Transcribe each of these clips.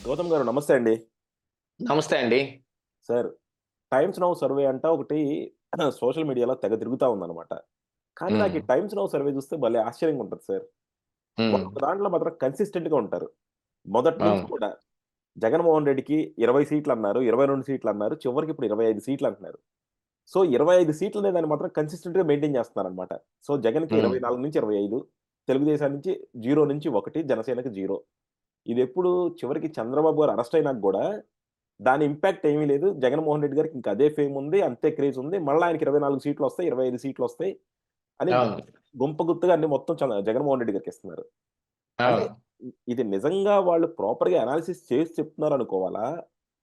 గౌతమ్ గారు నమస్తే అండి. నమస్తే అండి. సార్ టైమ్స్ నౌ సర్వే అంట ఒకటి సోషల్ మీడియాలో తెగ తిరుగుతా ఉందనమాట. కానీ నాకు హ్మ్. ఈ టైమ్స్ నౌ సర్వే చూస్తే భలే ఆశ్చర్యంగా ఉంటది సార్. హ్మ్. ఒక్కొక్క దాంట్లో మాత్రం కన్సిస్టెంట్‌గా ఉంటారు. మొదటి నుంచి అవును. కూడా జగన్‌మోహన్ రెడ్డికి 20 సీట్లన్నారు, 22 సీట్లన్నారు. చివరికి ఇప్పుడు 25 సీట్లంటున్నారు. సో, 25 సీట్లనే దాన్ని మాత్రం కన్సిస్టెంట్‌గా మెయింటైన్ చేస్తున్నారనమాట. సో, జగన్‌కి హ్మ్. 24-25, తెలుగుదేశం నుంచి 0-1, జనసేనకి 0. ఇదెప్పుడు చివరికి చంద్రబాబు గారు అరెస్ట్ అయినాక గూడా దాని ఇంపాక్ట్ ఏమీ లేదు. జగన్‌మోహన్ రెడ్డి గారికి ఇంకా అదే ఫేమ్ ఉంది. అంతే క్రేజ్ ఉంది. మళ్ళా ఆయనకి 24 సీట్లొస్తాయి, 25 సీట్లొస్తాయి అని అవును. గుంప గుత్తగా అన్ని మొత్తం జగన్‌మోహన్ రెడ్డి గారికిస్తున్నారు. అంటే అవును. ఇది నిజంగా వాళ్ళు ప్రాపర్‌గా అనాలిసిస్ చేసి చెప్తున్నారనుకోవాలా?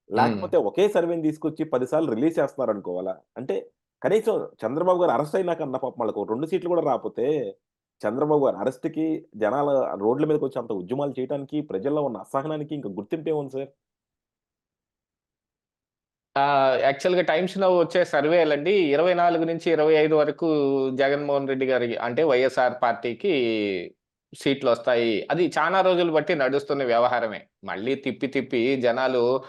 హ్మ్. లేకపోతే ఒకే సర్వేని తీసుకొచ్చి 10 సార్లు రిలీజ్ చేస్తున్నారనుకోవాలా? అంటే కనీసం చంద్రబాబు గారు అరెస్ట్ అయినాకన్నా పాపం వాళ్ళకి ఒక 2 సీట్లు కూడా రాపోతే, చంద్రబాబు గారి అరెస్ట్‌కి జనాల రోడ్ల మీదకొచ్చి అంత ఉద్యమాలు చేయటానికి, ప్రజల్లో ఉన్న అసహనానికి ఇంక గుర్తింపేముంది సార్? యాక్చువల్‌గా టైమ్స్ నౌ వచ్చే సర్వేలండి 24-25 వరకు జగన్మోహన్ రెడ్డి గారి అంటే వైఎస్ఆర్ పార్టీకి సీట్లొస్తాయి. అది చానా రోజులు బట్టి నడుస్తున్న వ్యవహారమే. మళ్ళీ తిప్పి తిప్పి జనాలు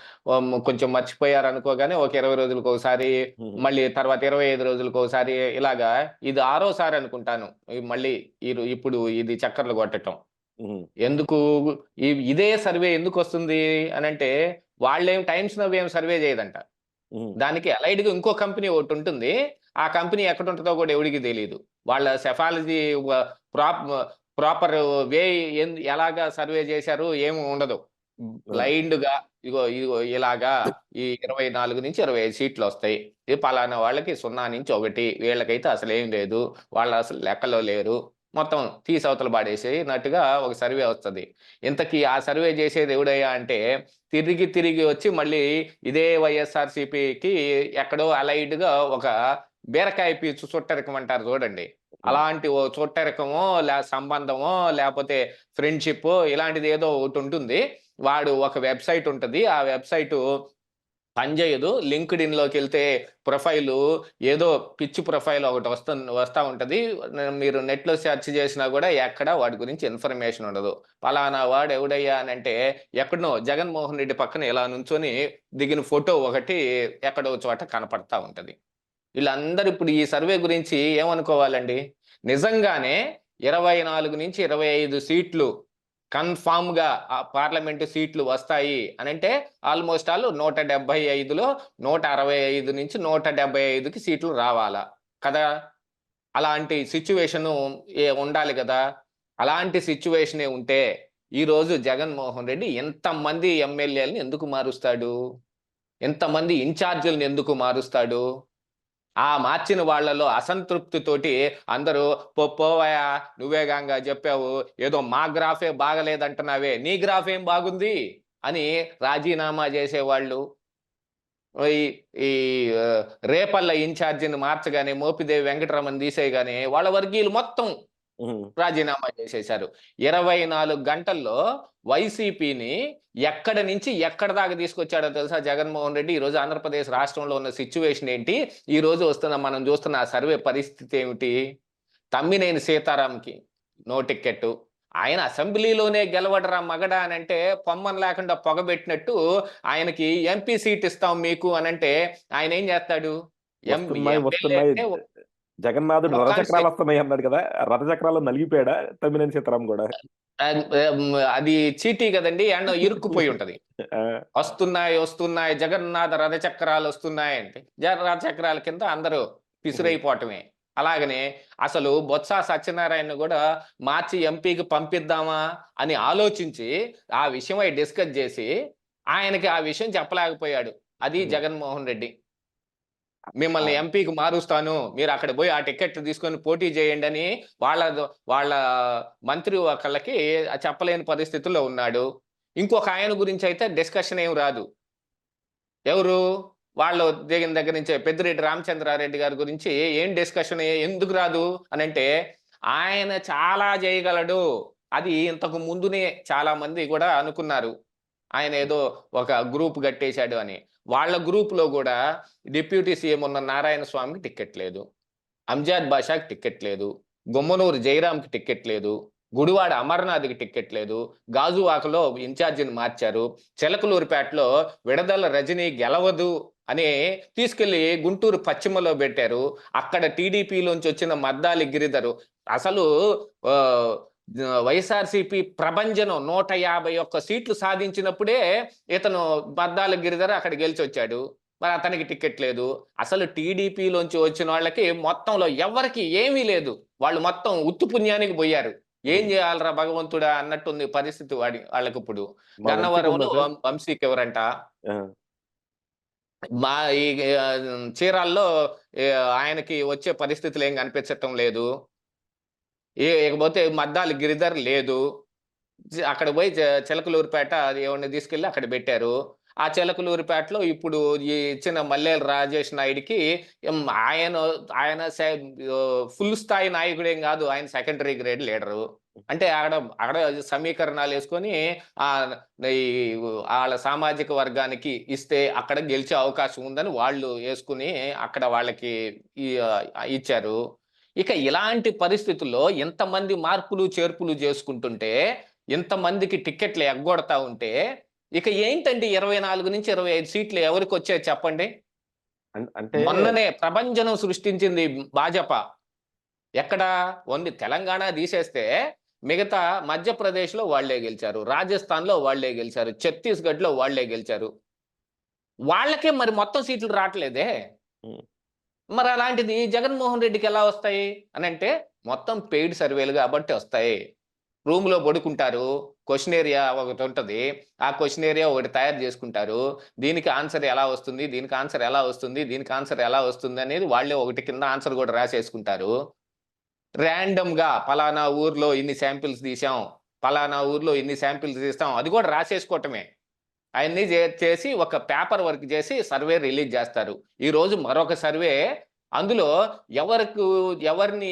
కొంచెం మర్చిపోయారనుకోగానే ఒక 20 రోజులకోసారి, హుహు. మళ్ళీ తర్వాత 25 రోజులకోసారి ఇలాగా ఇది ఆరోసారి అనుకుంటాను. మళ్ళీ ఇప్పుడు ఇది చక్కర్లు కొట్టటం. హుహు. ఎందుకు ఇదే సర్వే ఎందుకొస్తుంది అనంటే, వాళ్ళేం టైమ్స్ నౌ ఏం సర్వే చేయదంట. హ్మ్. దానికి అలైడ్‌గా ఇంకో కంపెనీ ఒకటుంటుంది. ఆ కంపెనీ ఎక్కడుంటదో గూడా ఎవడికి తెలీదు. వాళ్ళ సెఫాలజీ వ ప్రాప్ ప్రాపర్ వే ఎలాగా సర్వే చేశారు ఏమి ఉండదు. ఆ! బ్లైండ్‌గా ఇగో ఇలాగా ఈ 24-25 సీట్లొస్తాయి. ఇది పలానా వాళ్ళకి 0-1 వీళ్ళకైతే అసలేం లేదు. వాళ్ళసలు లెక్కలో లేరు. మొత్తం తీసి అవతల పడేసేనట్టుగా ఒక సర్వే వస్తది. ఇంతకీ ఆ సర్వే చేసేది ఎవడయ్యా అంటే, తిరిగి తిరిగి వచ్చి మళ్ళీ ఇదే వైఎస్ఆర్‌సీపీకి ఎక్కడో అలైడ్‌గా ఒక బీరకాయ పీచు చుట్టరికం అంటారు చూడండి. హ్మ్. అలాంటి ఓ చుట్టరికమో, సంబంధమో, లేపోతే ఫ్రెండ్‌షిప్పో ఇలాంటిది ఏదో ఒకటుంటుంది. వాడు ఒక వెబ్‌సైట్ ఉంటది. ఆ వెబ్‌సైటు పనిచేయదు. లింక్డ్ఇన్‌లోకెళ్తే ప్రొఫైలు ఏదో పిచ్చి ప్రొఫైల్ ఒకటి వస్తా ఉంటది. మీరు నెట్‌లో సెర్చ్ చేసినా గూడా ఎక్కడ వాడి గురించి ఇన్ఫర్మేషన్ ఉండదు. పలానా వాడు ఎవడయ్యా అనంటే ఎక్కడనో జగన్మోహన్ రెడ్డి పక్కన ఇలా నుంచొని దిగిన ఫోటో ఒకటి ఎక్కడో చోట కనపడతా ఉంటది. వీళ్ళందరూ ఇప్పుడు ఈ సర్వే గురించి ఏమనుకోవాలండి? నిజంగానే 24-25 సీట్లు కన్ఫర్మ్‌గా పార్లమెంట్ సీట్లు వస్తాయి అనంటే ఆల్‌మోస్ట్ ఆల్ 175లో 165-175కి సీట్లు రావాలా. కదా! అలాంటి సిట్యుయేషను ఉండాలి గదా! అలాంటి సిట్యుయేషనే ఉంటే ఈరోజు జగన్మోహన్ రెడ్డి ఎంతమంది ఎమ్మెల్యేలని ఎందుకు మారుస్తాడు? ఎంతమంది ఇన్‌చార్జ్‌లని ఎందుకు మారుస్తాడు? ఆ మార్చిన వాళ్ళలో అసంతృప్తితోటి అందరూ పోవయ్యా నువ్వేగంగా జెప్పావు. ఏదో మా గ్రాఫే బాగాలేదంటున్నావే. నీ గ్రాఫ్ ఏం బాగుంది? అని రాజీనామా జేసేవాళ్ళు. ఈ ఈ రేపల్ల ఇన్‌చార్జిని మార్చగానే మోపిదేవి వెంకటరమణని తీసేయగానే వాళ్ళ వర్గీయులు మొత్తం హ్మ్. రాజీనామా చేసేశారు. 24 గంటల్లో వైసీపీని ఎక్కడి నుంచి ఎక్కడి దాకా తీసుకొచ్చాడో తెలుసా జగన్మోహన్ రెడ్డి? ఈరోజు ఆంధ్రప్రదేశ్ రాష్ట్రంలో ఉన్న సిట్యుయేషన్ ఏంటి? ఈరోజు మనం చూస్తున్న ఆ సర్వే పరిస్థితి ఏమిటి? తమ్మినేని సీతారాంకి నో టికెట్టు. ఆయన అసెంబ్లీలోనే గెలవడురా మగడా అనంటే, పొమ్మన లేకుండా పొగబెట్టినట్టు ఆయనకి ఎంపీ సీట్ ఇస్తాం మీకు అనంటే, ఆయనేం జేస్తాడు? వస్తున్నాయి, ఎమ్మెల్యే వస్తున్నాయి. అంటే జగన్నాథుడు మొఖానికి రథచక్రాలొస్తున్నాయి అన్నాడు కదా! రథచక్రాల్లో నలిగిపోయాడా తమ్మినేని సీతారాం గూడా? అది చీటీ గదండీ! ఏడనో ఇరుక్కుపోయి ఉంటది. ఆ! వస్తున్నాయి జగన్నాథ రథచక్రాలొస్తున్నాయంటే, రథచక్రాల కింద అందరూ హుహు. పిసురైపోవటమే. అలాగనే అసలు బొత్స సత్యనారాయణను గూడా మార్చి ఎంపీకి పంపిద్దామా అని ఆలోచించి, ఆ విషయమై డిస్కస్ జేసి, ఆయనకి ఆ విషయం చెప్పలేకపోయాడు. అది హుహు. జగన్మోహన్ రెడ్డి. ఆ! మిమ్మల్ని ఎంపీకి మారుస్తాను. మీరక్కడ బోయి ఆ టికెట్లు తీసుకొని పోటీ చేయండని వాళ్ళ మంత్రి ఒకళ్ళకి చెప్పలేని పరిస్థితుల్లో ఉన్నాడు. ఇంకొక ఆయన గురించయితే డిస్కషన్ ఏమి రాదు. ఎవరు? వాళ్ళు దిగిన దగ్గర నుంచే పెద్దిరెడ్డి రామచంద్రారెడ్డి గారి గురించి ఏం డిస్కషన్ ఎందుకు రాదు అనంటే, ఆయన చాలా జేయగలడు. అది ఇంతకు ముందునే చాలా మంది గూడా అనుకున్నారు. ఆయనేదో ఒక గ్రూప్ గట్టేసాడు అని. వాళ్ళ గ్రూప్‌లో గూడా డిప్యూటీ సీఎం ఉన్న నారాయణ స్వామికి టికెట్ లేదు. అంజాద్ బాషాకి టికెట్ లేదు. గుమ్మనూరు జయరాంకి టికెట్ లేదు. గుడివాడ అమర్నాథ్‌కి టికెట్ లేదు. గాజువాకలో ఇన్ఛార్జిని మార్చారు. చిలకలూరిపేటలో విడదల రజని గెలవదు అని తీసుకెళ్ళి గుంటూరు పశ్చిమలో బెట్టారు. అక్కడ టీడీపీలోంచి వచ్చిన మద్దాలి గిరిధరు అసలు ఆహ్, వైఎస్ఆర్‌సీపీ ప్రభంజనం 151 సీట్లు సాధించినప్పుడే ఇతను మద్దాలి గిరిధర్ అక్కడ గెలిచొచ్చాడు. మరి అతనికి టికెట్ లేదు. అసలు టీడీపీలోంచి వచ్చినోళ్ళకి మొత్తంలో ఎవ్వరికీ ఏమీ లేదు. వాళ్ళు మొత్తం ఉత్తి పుణ్యానికి బోయారు. ఏం హ్మ్. జేయాలిరా భగవంతుడా అన్నట్టుంది పరిస్థితి వాళ్ళకిప్పుడు. మా వంశీకుందా గన్నవరంలో సార్? వంశీకెవరంట. ఆ! మా ఈ చీరాల్లో ఆయనకి వచ్చే పరిస్థితులేం కనిపించటం లేదు. ఇకపోతే మద్దాలి గిరిధర్ లేదు. అక్కడ పోయి చిలకలూరిపేట అది ఎవరిని తీసుకెళ్ళి అక్కడ బెట్టారు. ఆ చిలకలూరిపేటలో ఇప్పుడు ఈ ఇచ్చిన మల్లేల రాజేష్ నాయుడికి ఆయన ఆయన ఫుల్ స్థాయి నాయకుడేం గాదు. ఆయన సెకండరీ గ్రేడ్ లీడరు. అంటే అక్కడ అక్కడ సమీకరణాలేసుకొని ఆహ్, ఈ ఆళ్ళ సామాజిక వర్గానికి ఇస్తే అక్కడ గెలిచే అవకాశం ఉందని వాళ్ళు యేసుకొని అక్కడ వాళ్ళకి ఈ ఇచ్చారు. ఇక ఇలాంటి పరిస్థితుల్లో ఇంతమంది మార్పులు, చేర్పులు జేసుకుంటుంటే, ఇంతమందికి టికెట్లు ఎగ్గొడతా ఉంటే, ఇక ఏంటండి 24-25 సీట్లు ఎవరికొచ్చాయి చెప్పండి? అంటే మొన్ననే ప్రభంజనం సృష్టించింది భాజపా. ఎక్కడ? ఓన్లీ తెలంగాణ తీసేస్తే, మిగతా మధ్యప్రదేశ్‌లో వాళ్ళే గెలిచారు. రాజస్థాన్‌లో వాళ్ళే గెలిచారు. ఛత్తీస్‌గఢ్‌లో వాళ్ళే గెలిచారు. వాళ్ళకే మరి మొత్తం సీట్లు రాట్లేదే! హ్మ్. మరలాంటిది జగన్‌మోహన్ రెడ్డికి ఎలా వస్తాయి అనంటే, మొత్తం పెయిడ్ సర్వేలు గాబట్టి వస్తాయి. రూమ్‌లో పడుకుంటారు. క్వెషన్ ఏరియా ఒకటుంటది. ఆ క్వెషన్ ఏరియా ఒకటి తయారు జేసుకుంటారు. దీనికి ఆన్సర్ ఎలా వస్తుంది? దీనికి ఆన్సర్ ఎలా వస్తుంది? దీనికి ఆన్సర్ ఎలా వస్తుందనేది వాళ్ళే ఒకటి కింద ఆన్సర్ గూడా రాసేసుకుంటారు. రాండమ్‌గా పలానా ఊర్లో ఇన్ని శాంపిల్స్ తీశాం. పలానా ఊర్లో ఇన్ని శాంపిల్స్ తీస్తాం. అది గూడా రాసేసుకోవటమే. అయన్నీ చేసి ఒక పేపర్ వర్క్ చేసి సర్వే రిలీజ్ జేస్తారు. ఈరోజు మరొక సర్వే అందులో ఎవరికి ఎవరిని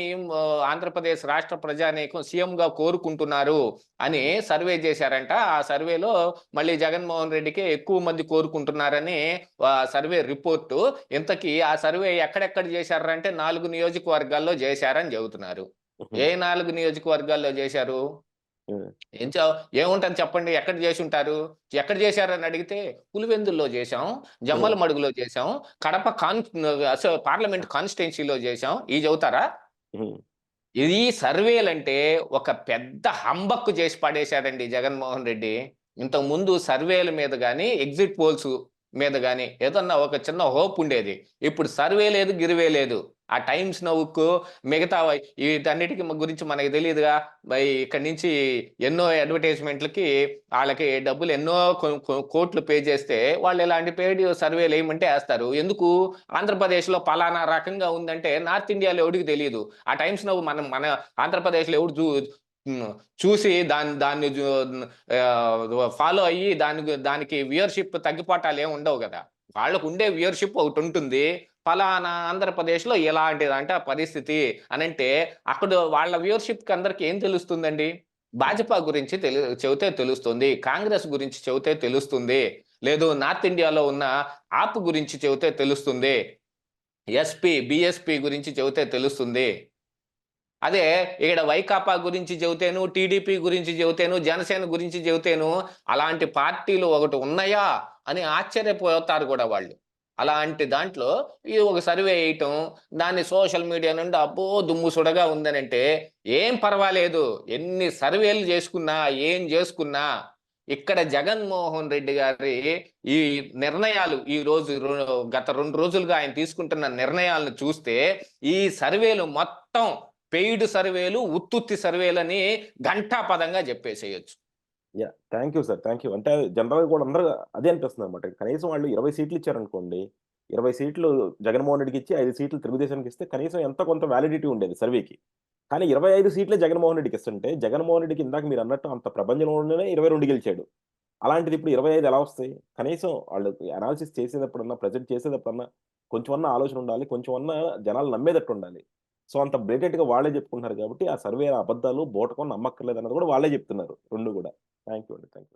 ఆంధ్రప్రదేశ్ రాష్ట్ర ప్రజానీకం సీఎంగా కోరుకుంటున్నారు అని సర్వే చేశారంట. ఆ సర్వేలో మళ్ళీ జగన్మోహన్ రెడ్డికే ఎక్కువ మంది కోరుకుంటున్నారని సర్వే రిపోర్టు. ఇంతకీ ఆ సర్వే ఎక్కడెక్కడ చేశారంటే 4 నియోజకవర్గాల్లో చేశారని చెబుతున్నారు. హుహు. ఏ 4 నియోజకవర్గాల్లో చేశారు? హ్మ్. ఏం చ ఏముంటది చెప్పండి? ఎక్కడ జేసుంటారు? ఎక్కడ జేశారని అడిగితే, పులివెందుల్లో జేశాం, హ్మ్. జమ్మలమడుగులో జేశాం, కడప పార్లమెంట్ కాన్స్టిట్యుయెన్సీలో జేశాం. ఇయి చెబుతారా? హ్మ్. ఇది సర్వేలంటే ఒక పెద్ద హంబక్ చేసి పడేశాడండి జగన్మోహన్ రెడ్డి. ఇంతకుముందు సర్వేల మీద గాని, ఎగ్జిట్ పోల్స్ మీద గాని ఏదన్నా ఒక చిన్న హోప్ ఉండేది. ఇప్పుడు సర్వే లేదు, గిరివే లేదు. ఆ టైమ్స్ నౌకు మిగతావి వీటన్నిటికి గురించి మనకు తెలీదుగా. ఇక్కడి నుంచి ఎన్నో అడ్వర్టైజ్‌మెంట్‌లకి ఆళ్ళకి డబ్బులు ఎన్నో కోట్లు పే చేస్తే వాళ్ళు ఇలాంటి పెయిడ్ సర్వేలు ఎయమంటే ఏస్తారు. ఎందుకు? ఆంధ్రప్రదేశ్‌లో పలానా రకంగా ఉందంటే నార్త్ ఇండియాలో ఎవడికి తెలీదు. ఆ టైమ్స్ నౌ మన ఆంధ్రప్రదేశ్‌లో ఎవడు హ్మ్. చూసి దాన్ని ఫాలో అయ్యి దానికి వ్యూయర్‌షిప్ తగ్గిపోవటాలేమి ఉండవు గదా! వాళ్ళకుండే వ్యూయర్‌షిప్ ఒకటుంటుంది. పలానా ఆంధ్రప్రదేశ్‌లో ఇలాంటిదంట పరిస్థితి అనంటే, అక్కడ వాళ్ళ వ్యూయర్‌షిప్‌కి అందరికి ఏం తెలుస్తుందండి? భాజపా గురించి చెబితే తెలుస్తుంది. కాంగ్రెస్ గురించి చెబితే తెలుస్తుంది. లేదు నార్త్ ఇండియాలో ఉన్న ఆప్ గురించి చెబితే తెలుస్తుంది. బీఎస్పీ గురించి చెబితే తెలుస్తుంది. అదే ఈడ వైకాపా గురించి చెబితేను, టీడీపీ గురించి చెబితేను, జనసేన గురించి చెబితేను, అలాంటి పార్టీలు ఒకటి ఉన్నాయా? అని ఆశ్చర్యపోతారు గూడా వాళ్ళు. అలాంటి దాంట్లో ఈ ఒక సర్వే ఎయటం, దాన్ని సోషల్ మీడియా నుండి అబ్బో! దుమ్ము సుడగా ఉందనంటే, ఏం పర్వాలేదు. ఎన్ని సర్వేలు జేసుకున్నా, ఏం జేసుకున్నా, ఇక్కడ జగన్మోహన్ రెడ్డి గారి ఈ నిర్ణయాలు ఈ రోజు గత 2 రోజులుగా ఆయన తీసుకుంటున్న నిర్ణయాలను చూస్తే, ఈ సర్వేలు మొత్తం పెయిడ్ సర్వేలు, ఉత్తుత్తి సర్వేలని ఘంటాపథంగా జెప్పేసేయొచ్చు. Yeah! Thank you sir. Thank you. అంటే జనరల్‌గా కూడా అందరూ అదే అనిపిస్తుందన్నమాట. కనీసం వాళ్ళు 20 సీట్లు ఇచ్చారనుకోండి. 20 సీట్లు జగన్మోహన్ రెడ్డికిచ్చి, 5 సీట్లు తెలుగుదేశానికిస్తే కనీసం ఎంతో కొంత వాలిడిటీ ఉండేది సర్వేకి. కానీ 25 సీట్లే జగన్మోహన్ రెడ్డికిస్తుంటే, జగన్మోహన్ రెడ్డికి ఇందాక మీరన్నట్టు అంత ప్రభంజనంలోనే 22 గెలిచాడు. అలాంటిది ఇప్పుడు 25 ఎలా వస్తాయి? కనీసం వాళ్ళు అనాలిసిస్ చేసేటప్పుడన్నా, ప్రెజెంట్ చేసేటప్పుడన్నా కొంచెమన్నా ఆలోచన ఉండాలి. కొంచెమన్నా జనాలు నమ్మేటట్టు ఉండాలి. సో, అంత బ్లేటెంట్‌గా వాళ్ళే చెప్పుకుంటున్నారు కాబట్టి, ఆ సర్వే అబద్దాలు, బూటకం నమ్మక్కర్లేదన్నది కూడా వాళ్ళే చెప్తున్నారు. 2 గూడా. థాంక్ యూ అండి. Thank you.